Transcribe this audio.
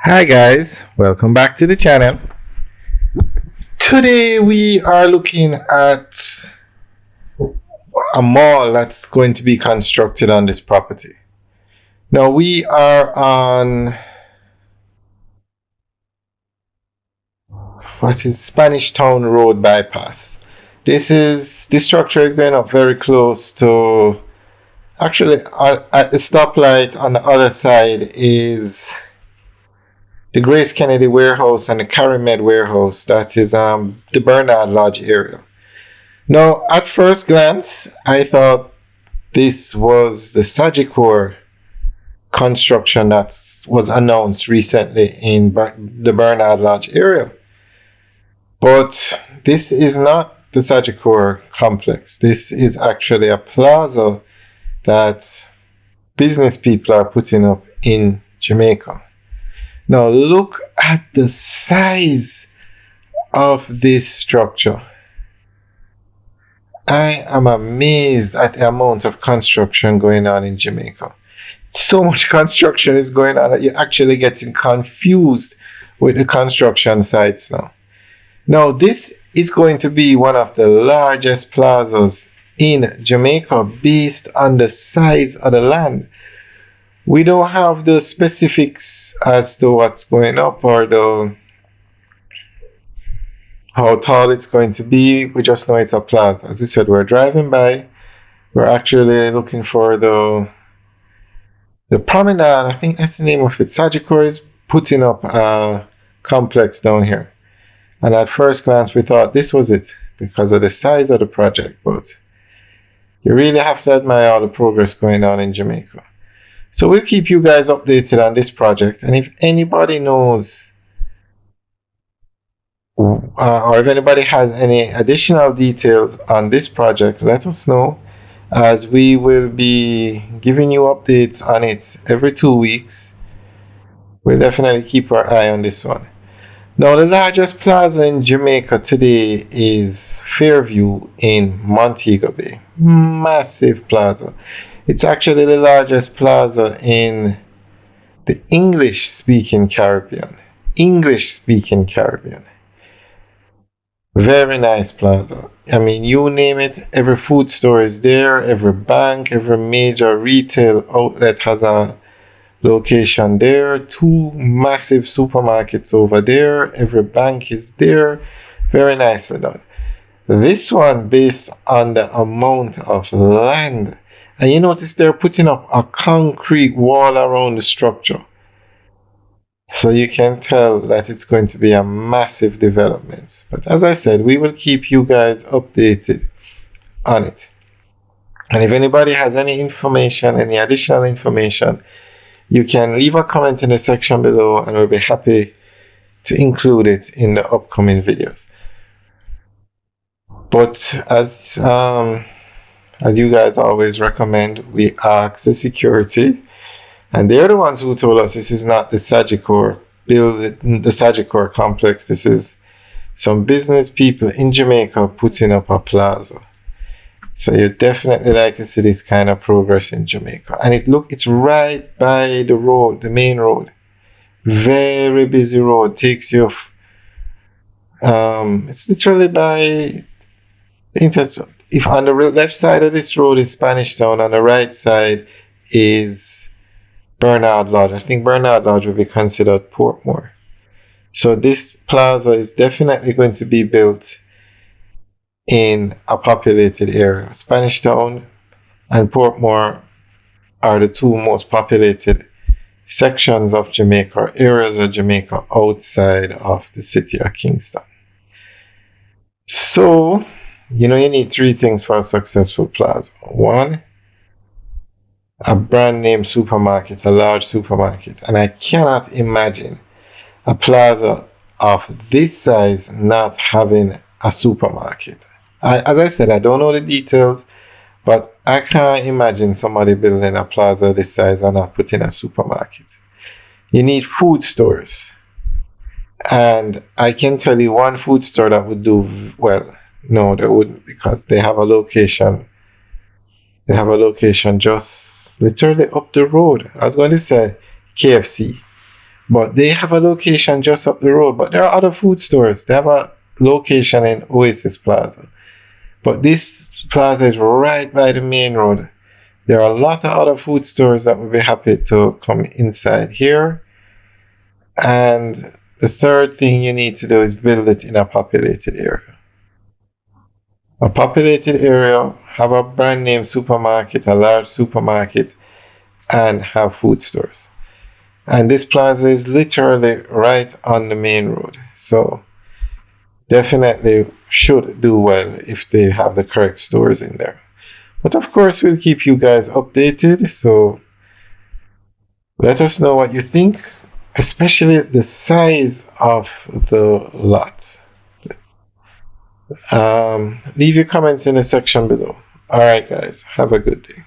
Hi guys, welcome back to the channel. Today we are looking at a mall that's going to be constructed on this property. Now we are on what is Spanish Town Road bypass. This structure is going up very close to actually at the stoplight on the other side is the Grace Kennedy warehouse and the Carimed warehouse. That is the Bernard Lodge area. Now, at first glance, I thought this was the Sagicor construction that was announced recently in the Bernard Lodge area. But this is not the Sagicor complex. This is actually a plaza that business people are putting up in Jamaica. Now, look at the size of this structure. I am amazed at the amount of construction going on in Jamaica. So much construction is going on that you're actually getting confused with the construction sites now. Now, this is going to be one of the largest plazas in Jamaica based on the size of the land. We don't have the specifics as to what's going up or how tall it's going to be. We just know it's a plaza. As we said, we're driving by. We're actually looking for the promenade. I think that's the name of it. Sagicor is putting up a complex down here. And at first glance, we thought this was it because of the size of the project. But you really have to admire all the progress going on in Jamaica. So we'll keep you guys updated on this project. And if anybody knows or if anybody has any additional details on this project, let us know, as we will be giving you updates on it every 2 weeks. We'll definitely keep our eye on this one. Now, the largest plaza in Jamaica today is Fairview in Montego Bay. Massive plaza. It's actually the largest plaza in the English-speaking Caribbean. English-speaking Caribbean. Very nice plaza. I mean, you name it, every food store is there, every bank, every major retail outlet has a location there. 2 massive supermarkets over there. Every bank is there. Very nicely done. This one based on the amount of land. And you notice they're putting up a concrete wall around the structure. So you can tell that it's going to be a massive development. But as I said, we will keep you guys updated on it. And if anybody has any information, any additional information, you can leave a comment in the section below and we'll be happy to include it in the upcoming videos. But as you guys always recommend, we ask the security, and they're the ones who told us this is not the Sagicor the Sagicor complex. This is some business people in Jamaica putting up a plaza. So you definitely like to see this kind of progress in Jamaica. And it's right by the road, the main road. Very busy road. Takes you it's literally by if on the left side of this road is Spanish Town, on the right side is Bernard Lodge. I think Bernard Lodge would be considered Portmore. So this plaza is definitely going to be built in a populated area. Spanish Town and Portmore are the 2 most populated sections of Jamaica, or areas of Jamaica outside of the city of Kingston. So, you need 3 things for a successful plaza. 1, a brand name supermarket, a large supermarket. And I cannot imagine a plaza of this size not having a supermarket. As I said, I don't know the details, but I can't imagine somebody building a plaza this size and not putting a supermarket. You need food stores. And I can tell you one food store that would do well. No, they wouldn't, because they have a location. They have a location just literally up the road. I was going to say KFC. But they have a location just up the road. But there are other food stores. They have a location in Oasis Plaza. But this plaza is right by the main road. There are a lot of other food stores that would be happy to come inside here. And the third thing you need to do is build it in a populated area. A populated area, have a brand name supermarket, a large supermarket, and have food stores. And this plaza is literally right on the main road. So definitely should do well if they have the correct stores in there. But of course, we'll keep you guys updated. So let us know what you think, especially the size of the lot. Leave your comments in the section below. All right, guys, have a good day.